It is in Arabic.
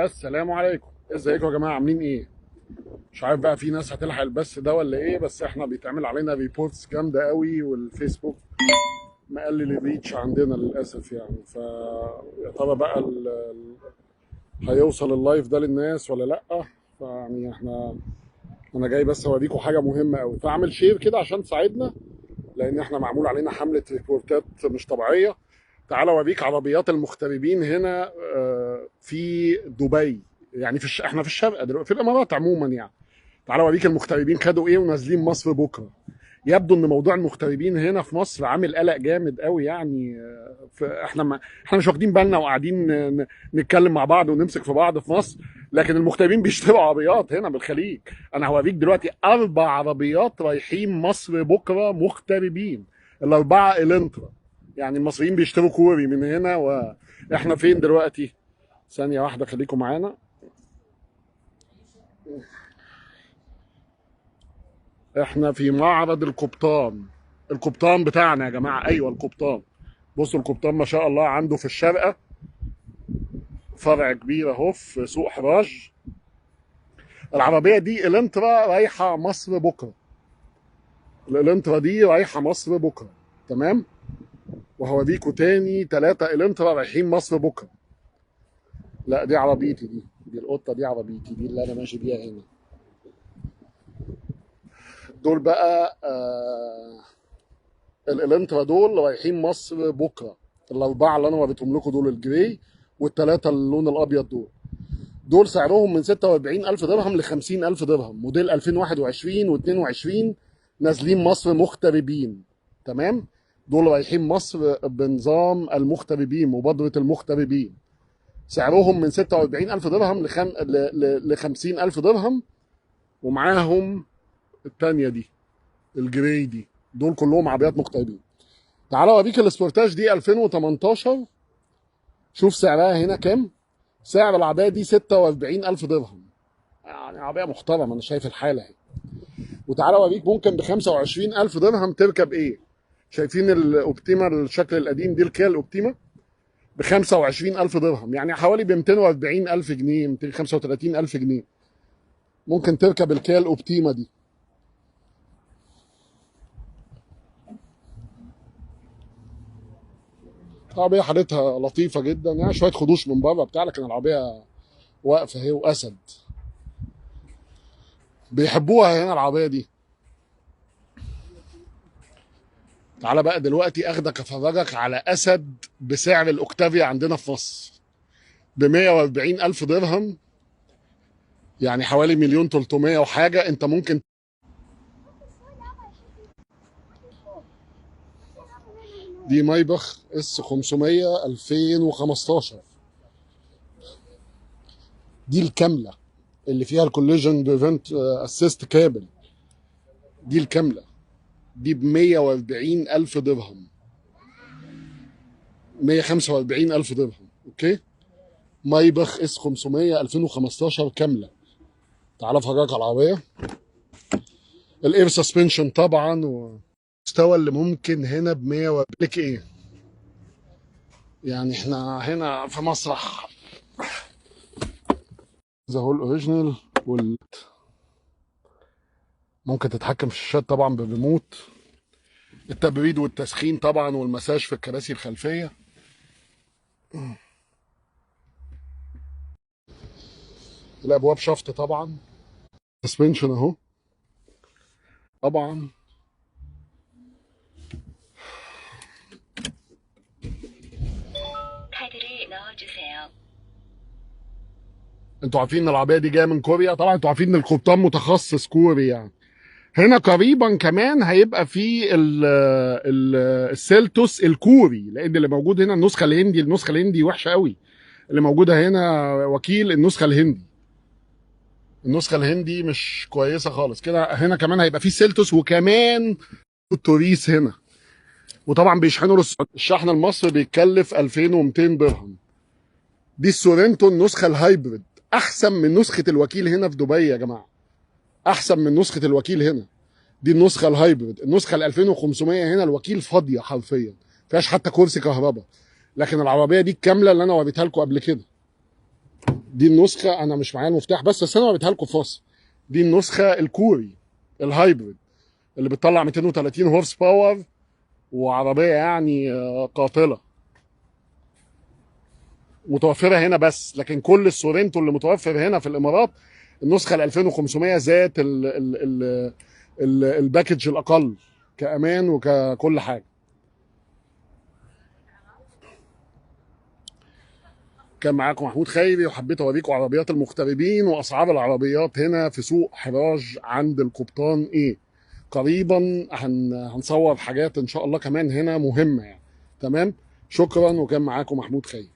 السلام عليكم. ازيكم يا جماعه؟ عاملين ايه؟ مش عارف بقى في ناس هتلحق البث ده ولا ايه، بس احنا بيتعمل علينا ريبورتس جامده قوي، والفيسبوك مقلل الريتش عندنا للاسف يعني. يا ترى بقى هيوصل اللايف ده للناس ولا لا؟ فيعني انا جاي بس اوريكم حاجه مهمه قوي، فاعمل شير كده عشان تساعدنا، لان احنا معمول علينا حمله ريبورتات مش طبيعيه. تعال اوريك عربيات المغتربين هنا في دبي. يعني احنا في الشرق دلوقتي، في الامارات عموما يعني. تعال اوريك المغتربين خدوا ايه ونازلين مصر بكره. يبدو ان موضوع المغتربين هنا في مصر عامل قلق جامد قوي يعني. احنا مش واخدين بالنا وقاعدين نتكلم مع بعض ونمسك في بعض في مصر، لكن المغتربين بيشتروا عربيات هنا بالخليج. انا هوريك دلوقتي 4 عربيات رايحين مصر بكره مغتربين. الاربعه الانترا. يعني المصريين بيشتروا كوري من هنا. واحنا فين دلوقتي؟ ثانيه واحده خليكم معانا. احنا في معرض القبطان. القبطان بتاعنا يا جماعه، ايوه القبطان. بصوا القبطان ما شاء الله عنده في الشارقه فرع كبير اهو في سوق حراج. العربيه دي الانترا رايحه مصر بكره. الانترا دي رايحه مصر بكره. تمام. وهوريكوا تاني 3 الانترا رايحين مصر بكره. لا دي عربيتي، دي القطه، دي عربيتي، دي اللي انا ماشي بيها هنا. دول بقى الالنترا دول رايحين مصر بكره. الاربعه اللي انا وريتهم لكم دول الجراي، والثلاثه اللون الابيض دول سعرهم من 46,000 درهم ل 50,000 درهم. موديل 2021 و22 نازلين مصر مغتربين. تمام. دول رايحين مصر بنظام المغتربين، مبادره المغتربين. سعرهم من 46,000 درهم ل 50,000 درهم. ومعاهم الثانيه دي الجراي دي. دول كلهم عربيات مغتربين. تعالوا اوريك السبورتاج دي 2018. شوف سعرها هنا كام. سعر العربيه دي 46,000 درهم. يعني عربيه محترمه، انا شايف الحاله اهي. وتعالى اوريك ممكن ب 25,000 درهم تركب ايه. شايفين الاوبتيما الشكل القديم دي، الكيا الاوبتيما ب 25,000 درهم، يعني حوالي ب 240,000 جنيه، 235,000 جنيه. ممكن تركب الكيا الاوبتيما دي. عربيه حالتها لطيفه جدا، يعني شويه خدوش من بره بتاع، لكن العربيه واقفه اهي واسد. بيحبوها هنا العربيه دي. تعالى بقى دلوقتي اخدك افرجك على اسد بسعر الاوكتافيا عندنا في مصر ب 140,000 درهم، يعني حوالي 1,300,000 وحاجه. انت ممكن دي مايبخ اس 500 2015. دي الكامله اللي فيها الكوليجن بريفنت اسيست كابل. دي الكامله دي ب 140,000 درهم، 145,000 درهم. اوكي. مايبخ اس 500 2015 كامله. تعال افرجك على العربيه. الاير سسبنشن طبعا، والمستوى اللي ممكن هنا ب 100 لك ايه. يعني احنا هنا في مسرح ذا هول اوريجينال. ممكن تتحكم في الشاشات طبعا بالريموت. التبريد والتسخين طبعا، والمساج في الكراسي الخلفيه. الابواب شفط طبعا. سسبنشن اهو طبعا. انتوا عارفين ان العربيه دي جايه من كوريا. طبعا انتوا عارفين ان القبطان متخصص كوري يعني. هنا قريبا كمان هيبقى في السيلتوس الكوري، لان اللي موجود هنا النسخه الهندي. النسخه الهندي وحشه قوي. اللي موجوده هنا وكيل النسخه الهندي. النسخه الهندي مش كويسه خالص كده. هنا كمان هيبقى في سيلتوس، وكمان التوريس هنا. وطبعا بيشحنوا الشحن المصري بيتكلف 2200 درهم. دي السورنتو النسخه الهايبرد، احسن من نسخه الوكيل هنا في دبي يا جماعه. احسن من نسخه الوكيل هنا. دي النسخه الهايبرد. النسخه ال 2500 هنا الوكيل فاضيه حرفيا، ما فيهاش حتى كرسي كهرباء. لكن العربيه دي الكامله اللي انا وريتها لكم قبل كده. دي النسخه، انا مش معايا المفتاح بس انا وريتها لكم فاصل. دي النسخه الكوري الهايبريد اللي بتطلع 230 هورس باور وعربيه يعني قاتله، متوفره هنا بس. لكن كل السورينتو اللي متوفر هنا في الامارات النسخه ال 2500 ذات الباكج الاقل كامان وككل حاجه. كان معاكم محمود خيري، وحبيت اوريكم عربيات المغتربين واسعار العربيات هنا في سوق حراج عند القبطان ايه. قريبا هنصور حاجات ان شاء الله كمان هنا مهمه يعني. تمام، شكرا، وكان معاكم محمود خيري.